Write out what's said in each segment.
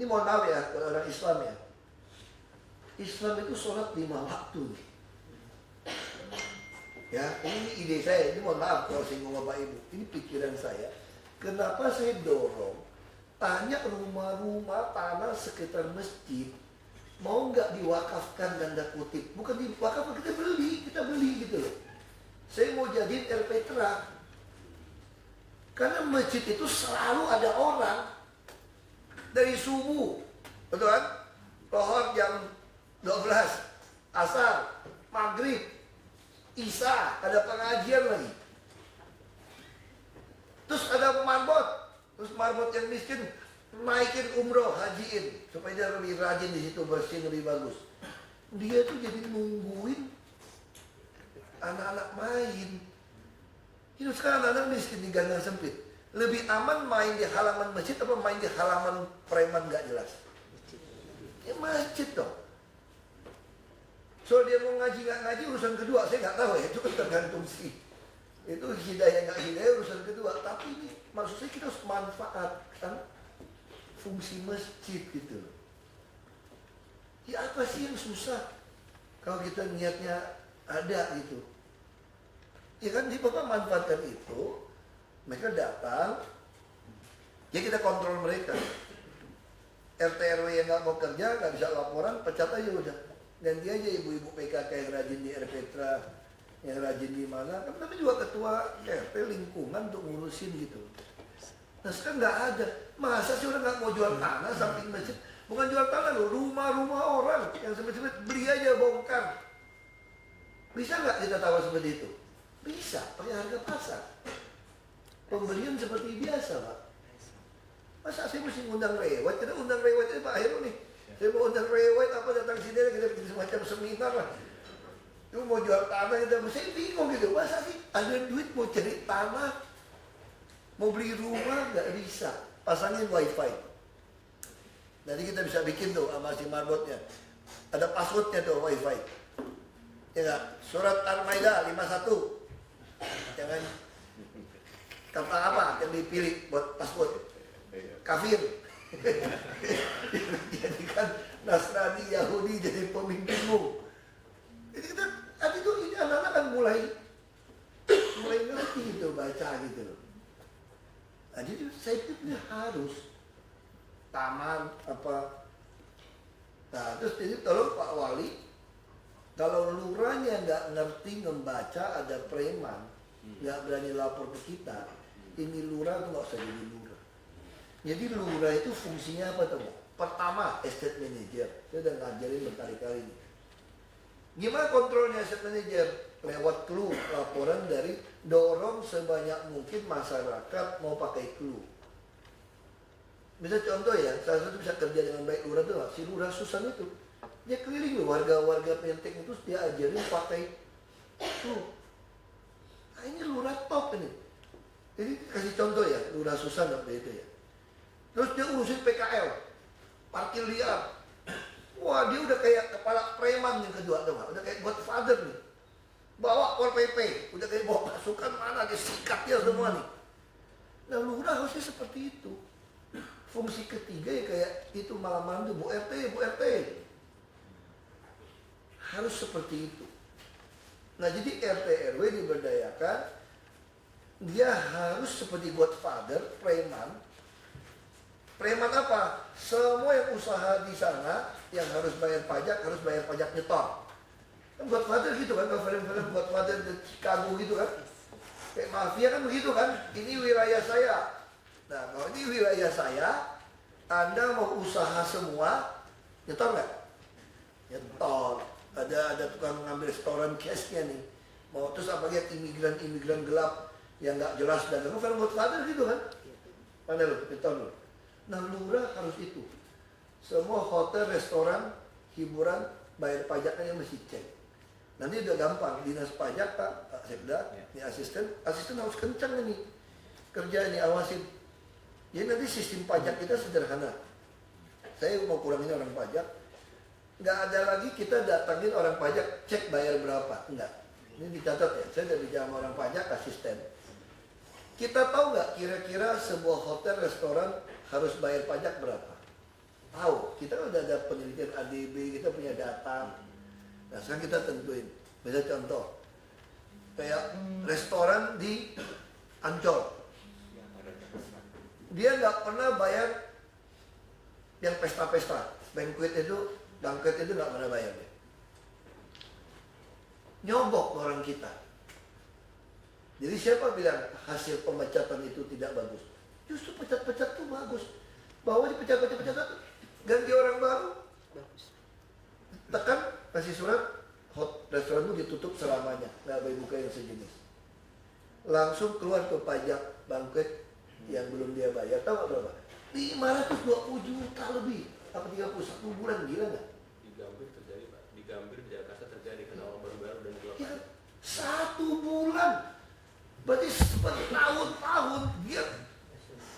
Ini mohon maaf ya, kalau orang Islam ya. Islam itu sholat 5 waktu nih. Ya, ini ide saya, ini mohon maaf kalau singgung Bapak Ibu. Ini pikiran saya. Kenapa saya dorong tanya rumah-rumah tanah sekitar masjid mau nggak diwakafkan, tanda kutip. Bukan diwakafkan, kita beli gitu loh. Saya mau jadiin RPTRA. Karena masjid itu selalu ada orang. Dari subuh, betul kan? Lohor jam 12, asar, maghrib, isya, ada pengajian lagi. Terus ada marbot, terus marbot yang miskin naikin umroh, hajiin supaya dia lebih rajin di situ, bersih lebih bagus. Dia tuh jadi nungguin anak-anak main. Itu sekarang anak-anak miskin di gang sempit. Lebih aman main di halaman masjid apa main di halaman preman gak jelas? Ya masjid dong. So dia mau ngaji gak ngaji urusan kedua, saya nggak tahu ya, itu kan tergantung sih. Itu hidayah nggak hidayah urusan kedua. Tapi ini maksudnya kita harus manfaatkan fungsi masjid gitu. Ya apa sih yang susah kalau kita niatnya ada gitu? Ya kan di Bapak manfaatkan itu, mereka datang, ya kita kontrol mereka. RT RW yang nggak mau kerja, nggak bisa laporan, pecat aja udah. Ganti aja ibu-ibu PKK yang rajin di RPTRA, yang rajin di mana. Kan tapi juga ketua RT lingkungan untuk ngurusin gitu. Nah sekarang nggak ada. Masa sih orang nggak mau jual tanah samping masjid? Bukan jual tanah loh, rumah-rumah orang yang sempit-sempit beli aja bongkar. Bisa nggak kita tawar seperti itu? Bisa, pakai harga pasar. Pembelian seperti biasa, Pak. Masa saya mesti undang rewet? Kita undang rewet ini Pak Heru nih. Saya mau undang rewet apa datang sini kita bikin semacam seminar lah. Itu mau jual tanah kita, saya bingung gitu. Masa sih ada duit mau cari tanah, mau beli rumah nggak bisa. Pasangin wifi. Jadi kita bisa bikin tuh sama si marbotnya. Ada passwordnya tuh wifi. Ya nggak? Surat Al-Maidah 51. Jangan kata apa yang dipilih buat password? Kafir. Jadikan Nasrani, Yahudi jadi pemimpinmu. Jadi kita, nanti tuh ini anak-anak kan mulai ngerti gitu, baca gitu loh. Nah, jadi saya pikir harus taman apa. Nah terus jadi tolong Pak Wali, kalau lurahnya nggak ngerti membaca, ada preman nggak berani lapor ke kita, ini lurah tuh nggak usah jadi lurah. Jadi lurah itu fungsinya apa tuh? Pertama, estate manager. Saya udah ngajarin berkali-kali nih. Gimana kontrolnya estate manager? Lewat clue, laporan dari dorong sebanyak mungkin masyarakat mau pakai clue. Bisa contoh ya, salah satu bisa kerja dengan baik lurah tuh si lurah Susan itu. Dia keliling loh warga-warga Menteng itu dia ajarin pakai clue. Nah ini lurah top ini. Jadi kasih contoh ya, lurah Susan waktu itu ya. Terus dia urusin PKL, parkir liar. Wah dia udah kayak kepala preman yang kedua tuh, udah kayak Godfather nih. Bawa Pol PP, udah kayak bawa pasukan mana, dia sikat dia semua nih. Nah lurah harusnya seperti itu. Fungsi ketiga ya kayak itu malam-malam tuh, Bu RT. Harus seperti itu. Nah jadi RT RW diberdayakan, dia harus seperti Godfather, preman. Preman apa? Semua yang usaha di sana yang harus bayar pajak nyetor. Kan Godfather gitu kan, kalau film-film Godfather di Chicago gitu kan. Kayak mafia kan begitu kan, ini wilayah saya. Nah kalau ini wilayah saya, Anda mau usaha semua, nyetor nggak? Nyetor. Ada tukang ngambil restoran cashnya nih. Mau terus apalagi imigran gelap yang nggak jelas dan film Godfather gitu kan. Mana lo, nyetor lo. Nah lurah harus itu. Semua hotel, restoran, hiburan, bayar pajaknya mesti cek. Nanti udah gampang, dinas pajak Pak Sekda, ini asisten harus kencang ini. Kerja ini awasin. Jadi nanti sistem pajak kita sederhana. Saya mau kurangin orang pajak. Nggak ada lagi kita datangin orang pajak, cek bayar berapa. Enggak. Ini dicatat ya, saya udah bicara sama orang pajak, asisten. Kita tahu nggak kira-kira sebuah hotel, restoran harus bayar pajak berapa? tahu. Kita kan udah ada penelitian ADB, kita punya data. Nah sekarang kita tentuin. Misalnya contoh, kayak restoran di Ancol, dia nggak pernah bayar yang pesta-pesta, banquet itu nggak pernah bayar dia. Nyogok orang kita. Jadi siapa bilang hasil pemecatan itu tidak bagus? Justru pecat-pecat itu bagus. Bahwa dipecat-pecat ganti orang baru. Bagus. Tekan kasih surat, restoran itu ditutup selamanya, nggak boleh buka yang sejenis. Langsung keluar ke pajak banquet yang belum dia bayar. Tahu berapa? 520 juta lebih. Apa 31 bulan, gila nggak? Di Gambir terjadi, Pak. Di Gambir, di Jakarta terjadi karena orang baru-baru dan keluar. Ya, 1 bulan. Berarti bertahun-tahun dia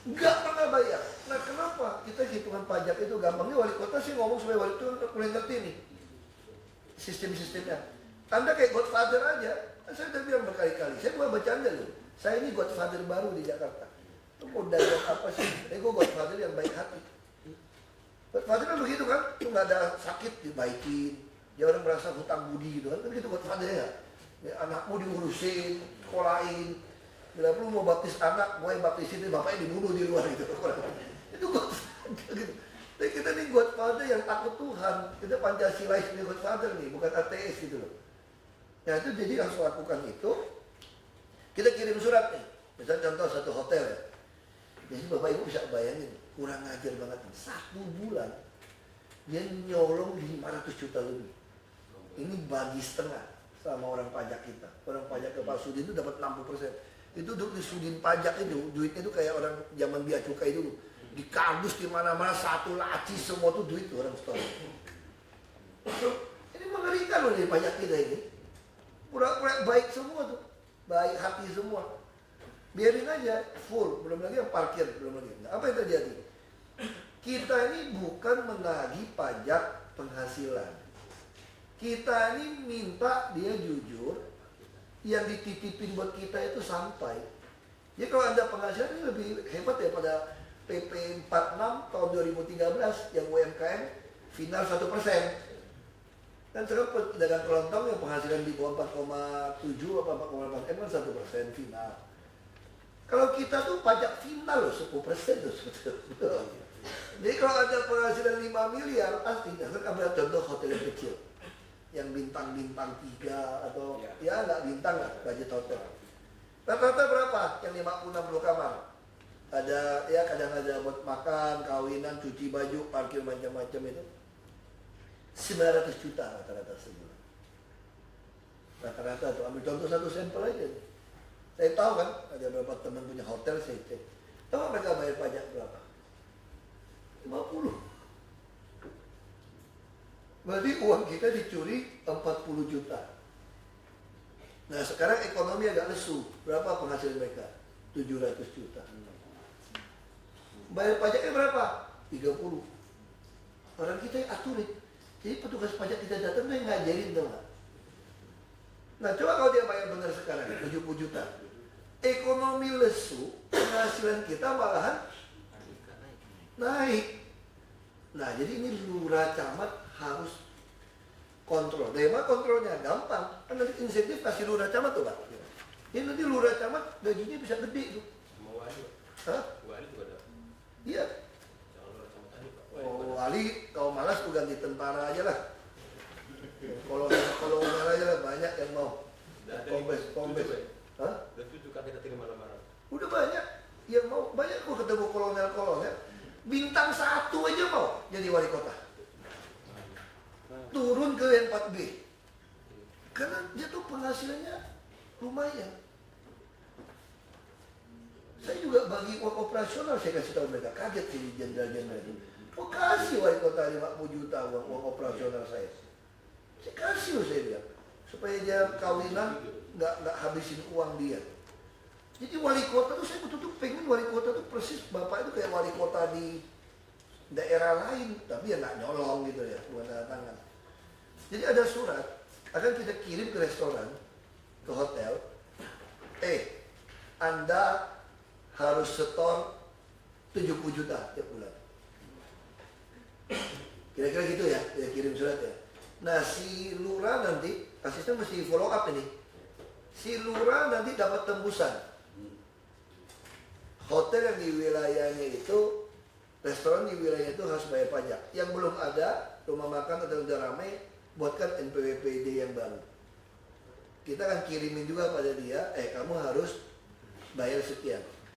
nggak pernah bayar. Nah kenapa? Kita hitungan pajak itu gampangnya wali kota sih ngomong supaya wali kota mulai ngerti nih sistem-sistemnya. Anda kayak Godfather aja. Saya udah bilang berkali-kali. Saya bukan bercanda loh. Saya ini Godfather baru di Jakarta. Itu mau dagang apa sih? Gue Godfather yang baik hati. Godfather kan begitu kan? Itu nggak ada sakit dibaikin. Dia orang merasa hutang budi gitu kan? Kan gitu Godfather ya. Anakmu diurusin, sekolahin. Bila perlu mau baptis anak, mau yang baptisin, bapaknya dibunuh di luar gitu. Itu Godfather gitu. Tapi kita nih Godfather yang takut Tuhan. Kita Pancasilais nih Godfather nih, bukan ateis gitu loh. Nah itu jadi langsung lakukan itu. Kita kirim surat nih. Misalnya contoh satu hotel ya. Jadi Bapak Ibu bisa bayangin, kurang ajar banget nih. 1 bulan, dia nyolong 500 juta lebih. Ini bagi setengah sama orang pajak kita. Orang pajak ke Pak Sudin itu dapat 60%. Itu dulu di Sudin pajak itu, duitnya itu kayak orang zaman biaya cukai dulu. Di kardus di mana-mana, satu laci semua tuh duit orang store. Ini mengerikan loh nih pajak kita ini. Pura-pura baik semua tuh, baik hati semua. Biarin aja full, belum lagi yang parkir, belum lagi. Nah, apa yang terjadi? Kita ini bukan menagih pajak penghasilan. Kita ini minta dia jujur, yang dititipin buat kita itu sampai. Jadi kalau Anda penghasilan ini lebih hebat daripada PP 46 tahun 2013 yang UMKM final 1%. Dan sekarang pedagang kelontong yang penghasilan di bawah 4,7 apa 4,8 kan 1% final. Kalau kita tuh pajak final loh 10% tuh. Jadi kalau ada penghasilan 5 miliar pasti. Sekarang ambil contoh hotel yang kecil, yang bintang-bintang 3 atau ya nggak bintang lah budget hotel. Rata-rata berapa? Yang 50-60 kamar. Ada ya kadang ada buat makan, kawinan, cuci baju, parkir macam-macam itu. 900 juta rata-rata sebulan. Rata-rata tuh, ambil contoh satu sampel aja. Saya tahu kan, ada beberapa teman punya hotel, saya cek. Tahu mereka bayar pajak berapa? 50. Berarti uang kita dicuri 40 juta. Nah sekarang ekonomi agak lesu. Berapa penghasilan mereka? 700 juta. Bayar pajaknya berapa? 30. Orang kita yang aturin. Jadi petugas pajak kita datang tuh yang ngajarin tuh nggak? Nah coba kalau dia bayar benar sekarang 70 juta. Ekonomi lesu, penghasilan kita malahan naik. Nah jadi ini lurah camat harus kontrol. Dari mana kontrolnya? Gampang. Kan nanti insentif kasih lurah camat tuh Pak. Ini nanti lurah camat gajinya bisa gede tuh. Sama wali, Pak. Hah? Wali juga ada. Iya. Jangan lurah camat tadi, Pak. Oh wali, kalau malas tuh ganti tentara aja lah. Kolonel aja lah, banyak yang mau. Kombes. Hah? Dan itu juga kita terima lamaran. Udah banyak yang mau. Banyak kok ketemu kolonel. Bintang 1 aja mau jadi wali kota. Turun ke yang 4B. Karena dia tuh penghasilannya lumayan. Saya juga bagi uang operasional, saya kasih tahu mereka. Kaget sih jenderal-jenderal itu. Oh kasih wali kota 50 juta uang operasional saya. Saya kasih loh saya bilang. Supaya dia kawinan nggak habisin uang dia. Jadi wali kota tuh saya betul-betul pengen wali kota tuh persis bapak itu kayak wali kota di daerah lain, tapi ya nggak nyolong gitu ya, bukan tanda tangan. Jadi ada surat akan kita kirim ke restoran, ke hotel. Anda harus setor 70 juta tiap bulan. Kira-kira gitu ya, dia kirim surat ya. Nah si lurah nanti, asisten mesti follow up ini. Si lurah nanti dapat tembusan. Hotel yang di wilayahnya itu, restoran di wilayah itu harus bayar pajak. Yang belum ada, rumah makan atau udah ramai, buatkan NPWPD yang baru. Kita akan kirimin juga pada dia, kamu harus bayar sekian.